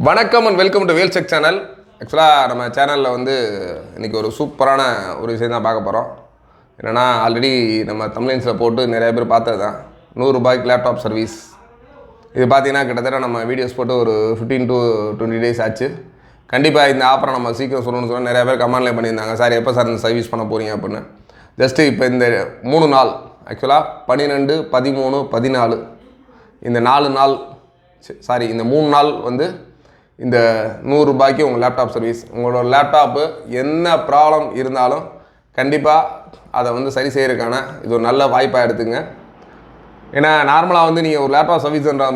வணக்கம் and welcome to Vel check channel. ஆக்சுவலாக நம்ம சேனலில் இன்றைக்கி ஒரு சூப்பரான ஒரு விஷயம் தான் பார்க்க போகிறோம். என்னென்னா ஆல்ரெடி நம்ம தமிழ்ஸில் போட்டு நிறைய பேர் பார்த்தது தான் ₹100 லேப்டாப் சர்வீஸ். இது பார்த்திங்கன்னா கிட்டத்தட்ட நம்ம வீடியோஸ் போட்டு ஒரு 15 to 20 days ஆச்சு. கண்டிப்பாக இந்த ஆஃபரை நம்ம சீக்கிரம் சொல்லணும்னு சொன்னால் நிறைய பேர் கமெண்ட்லேயே பண்ணியிருந்தாங்க, சார் எப்போ சார் இந்த சர்வீஸ் பண்ண போகிறீங்க அப்படின்னு. ஜஸ்ட்டு இப்போ இந்த 3 நாள் ஆக்சுவலாக 12, 13, 14 இந்த 4 நாள் இந்த 3 நாள் இந்த ₹100 உங்கள் லேப்டாப் சர்வீஸ். உங்களோட லேப்டாப்பு என்ன ப்ராப்ளம் இருந்தாலும் கண்டிப்பாக அதை சரி செய்கிறதுக்கான இது ஒரு நல்ல வாய்ப்பாக எடுத்துங்க. ஏன்னா நார்மலாக நீங்கள் ஒரு லேப்டாப் சர்வீஸ்ன்ற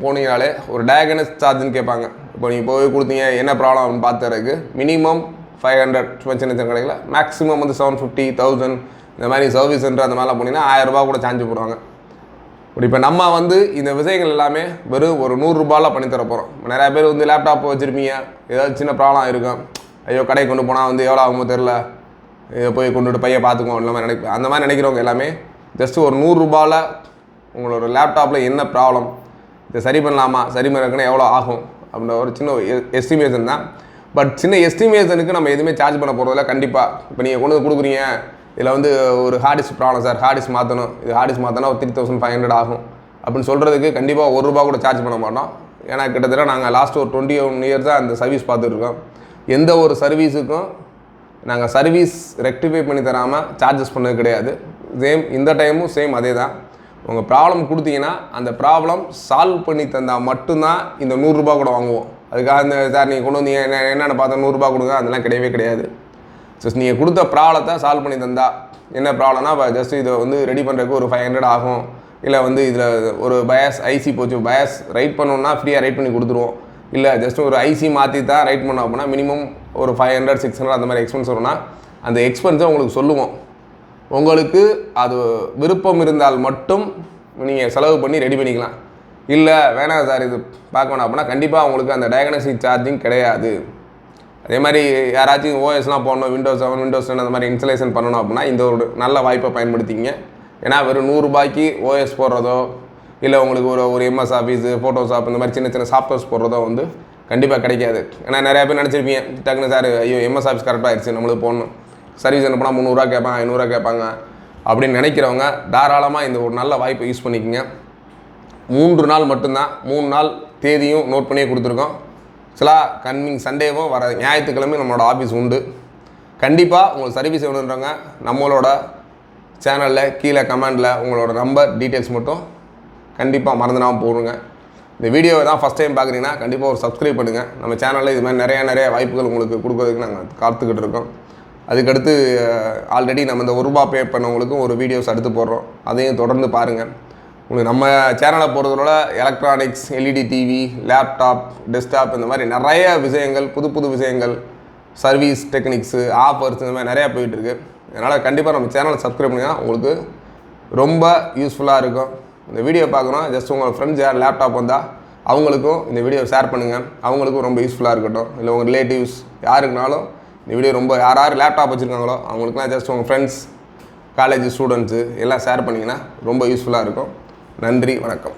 போனீங்கனாலே ஒரு டயக்னஸ் சார்ஜுன்னு கேட்பாங்க. இப்போ நீங்கள் போய் கொடுத்தீங்க என்ன ப்ராப்ளம் அப்படின்னு பார்த்துறதுக்கு மினிமம் 500 சின்ன சின்ன கடையில், மேக்ஸிமம் 750, 1000 இந்த மாதிரி சர்வீஸ்ன்ற அந்த மாதிரிலாம் போனீங்கன்னா ₹1000 கூட சார்ஜ் போடுவாங்க. இப்போ நம்ம இந்த விஷயங்கள் எல்லாமே வெறும் ஒரு ₹100 பண்ணித்தர போகிறோம். நிறையா பேர் லேப்டாப் வச்சுருப்பீங்க, ஏதாவது சின்ன ப்ராப்ளம் இருக்கும், ஐயோ கடைக்கு கொண்டு போனால் எவ்வளோ ஆகுமோ தெரில, இதை போய் கொண்டுட்டு பையன் பார்த்துக்குவோம் இல்லாமல் அந்த மாதிரி நினைக்கிறவங்க எல்லாமே ஜஸ்ட்டு ஒரு ₹100 உங்களோட லேப்டாப்பில் என்ன ப்ராப்ளம், இதை சரி பண்ணலாமா, சரி பண்ணுறதுக்குன்னு எவ்வளோ ஆகும் அப்படின்ற ஒரு சின்ன எஸ்டிமேஷன் தான். பட் சின்ன எஸ்டிமேஷனுக்கு நம்ம எதுவுமே சார்ஜ் பண்ண போகிறதில்ல. கண்டிப்பாக இப்போ நீங்கள் கொண்டு கொடுக்குறீங்க, இதில் ஒரு ஹார்டிஸ்க் ப்ராப்ளம் சார், ஹார்டிஸ்க் மாற்றணும், இது ஹார்டிஸ்க் மாற்றினா ஒரு 3500 ஆகும் அப்படின்னு சொல்கிறதுக்கு கண்டிப்பாக ₹1 கூட சார்ஜ் பண்ண மாட்டோம். ஏன்னா கிட்டத்தட்ட நாங்கள் லாஸ்ட் ஒரு 21 years தான் அந்த சர்வீஸ் பார்த்துட்ருக்கோம். எந்த ஒரு சர்வீஸுக்கும் நாங்கள் சர்வீஸ் ரெக்டிஃபை பண்ணி தராமல் சார்ஜஸ் பண்ணது கிடையாது. இந்த டைமும் சேம் அதே தான். உங்கள் ப்ராப்ளம் கொடுத்தீங்கன்னா அந்த ப்ராப்ளம் சால்வ் பண்ணி தந்தால் மட்டும்தான் இந்த ₹100 கூட வாங்குவோம். அதுக்காக இந்த சார் நீங்கள் கொண்டு வந்தீங்க என்னென்ன பார்த்தா ₹100 கொடுங்க அதெல்லாம் கிடையவே கிடையாது. ஜஸ்ட் நீங்கள் கொடுத்த ப்ராப்ளத்தை சால்வ் பண்ணி தந்தால், என்ன ப்ராப்ளம்னா இப்போ ஜஸ்ட் இதை ரெடி பண்ணுறதுக்கு ஒரு 500 ஆகும், இல்லை இதில் ஒரு பயாஸ் ஐசி போச்சு, பயாஸ் ரைட் பண்ணோன்னா ஃப்ரீயாக ரைட் பண்ணி கொடுத்துருவோம், இல்லை ஜஸ்ட் ஒரு ஐசி மாற்றி தான் ரைட் பண்ணோம் அப்படின்னா மினிமம் ஒரு 500, 600 அந்த மாதிரி எக்ஸ்பென்ஸ் வரும்னா அந்த எக்ஸ்பென்ஸை உங்களுக்கு சொல்லுவோம். உங்களுக்கு அது விருப்பம் இருந்தால் மட்டும் நீங்கள் செலவு பண்ணி ரெடி பண்ணிக்கலாம். இல்லை வேணாம் சார் இது பார்க்க வேணாம் அப்படின்னா கண்டிப்பாக உங்களுக்கு அந்த டயக்னோஸ்டிக் சார்ஜிங் கிடையாது. அதே மாதிரி யாராச்சும் ஓஎஸ்லாம் போடணும், Windows 7, Windows 10 அந்த மாதிரி இன்ஸ்டலேஷன் பண்ணணும் அப்படின்னா இந்த ஒரு நல்ல வாய்ப்பை பயன்படுத்திங்க. ஏன்னா வெறும் ₹100 ஓஎஸ் போடுறதோ, இல்லை உங்களுக்கு ஒரு MS ஆஃபீஸு, ஃபோட்டோஷாப் இந்த மாதிரி சின்ன சின்ன சாஃப்ட்வேர்ஸ் போடுறதோ கண்டிப்பாக கிடைக்காது. ஏன்னா நிறையா பேர் நினச்சிருப்பீங்க, டக்குன்னு சார் ஐயோ MS ஆஃபீஸ் கரெக்டாக ஆயிடுச்சு, நம்மளுக்கு போடணும், சர்வீஸ் என்ன பண்ணால் ₹300 கேட்பாங்க, ₹500 கேட்பாங்க அப்படின்னு நினைக்கிறவங்க தாராளமாக இந்த ஒரு நல்ல வாய்ப்பை யூஸ் பண்ணிக்கோங்க. 3 நாள் மட்டும்தான். 3 நாள் தேதியும் நோட் பண்ணியே கொடுத்துருக்கோம். கம்மிங் சண்டேவும் வர ஞாயிற்றுக்கிழமை நம்மளோட ஆஃபீஸ் உண்டு. கண்டிப்பாக உங்களுக்கு சர்வீஸ் வேணுன்றவங்க நம்மளோட சேனலில் கீழே கமெண்டில் உங்களோட நம்பர் டீட்டெயில்ஸ் மட்டும் கண்டிப்பாக மறந்துடாமல் போடுங்க. இந்த வீடியோவை தான் ஃபஸ்ட் டைம் பார்க்குறீங்கன்னா கண்டிப்பாக ஒரு சப்ஸ்கிரைப் பண்ணுங்கள். நம்ம சேனலில் இது மாதிரி நிறைய வாய்ப்புகள் உங்களுக்கு கொடுக்குறதுக்கு நாங்கள் காத்துக்கிட்டு இருக்கோம். அதுக்கடுத்து ஆல்ரெடி நம்ம இந்த ₹1 பே பண்ணவங்களுக்கும் ஒரு வீடியோஸ் அடுத்து போடுறோம், அதையும் தொடர்ந்து பாருங்கள். உங்களுக்கு நம்ம சேனலை பொறுத்தவரை electronics, LED TV, laptop, desktop இந்த மாதிரி நிறைய விஷயங்கள், புது விஷயங்கள், சர்வீஸ் டெக்னிக்ஸு, ஆஃபர்ஸ் இந்த மாதிரி நிறையா போயிட்டுருக்கு. அதனால் கண்டிப்பாக நம்ம சேனலை சப்ஸ்கிரைப் பண்ணிங்கன்னா உங்களுக்கு ரொம்ப யூஸ்ஃபுல்லாக இருக்கும். இந்த வீடியோ பார்க்கணும், ஜஸ்ட் உங்கள் ஃப்ரெண்ட்ஸ் யார் லேப்டாப் வந்தால் அவங்களுக்கும் இந்த வீடியோ ஷேர் பண்ணுங்கள், அவங்களுக்கும் ரொம்ப யூஸ்ஃபுல்லாக இருக்கட்டும். இல்லை உங்கள் ரிலேட்டிவ்ஸ் யாருக்குனாலும் இந்த வீடியோ ரொம்ப யார் லேப்டாப் வச்சுருக்காங்களோ அவங்களுக்குலாம் ஜஸ்ட் உங்கள் ஃப்ரெண்ட்ஸ், காலேஜ் ஸ்டூடெண்ட்ஸு எல்லாம் ஷேர் பண்ணிங்கன்னா ரொம்ப யூஸ்ஃபுல்லாக இருக்கும். நன்றி, வணக்கம்.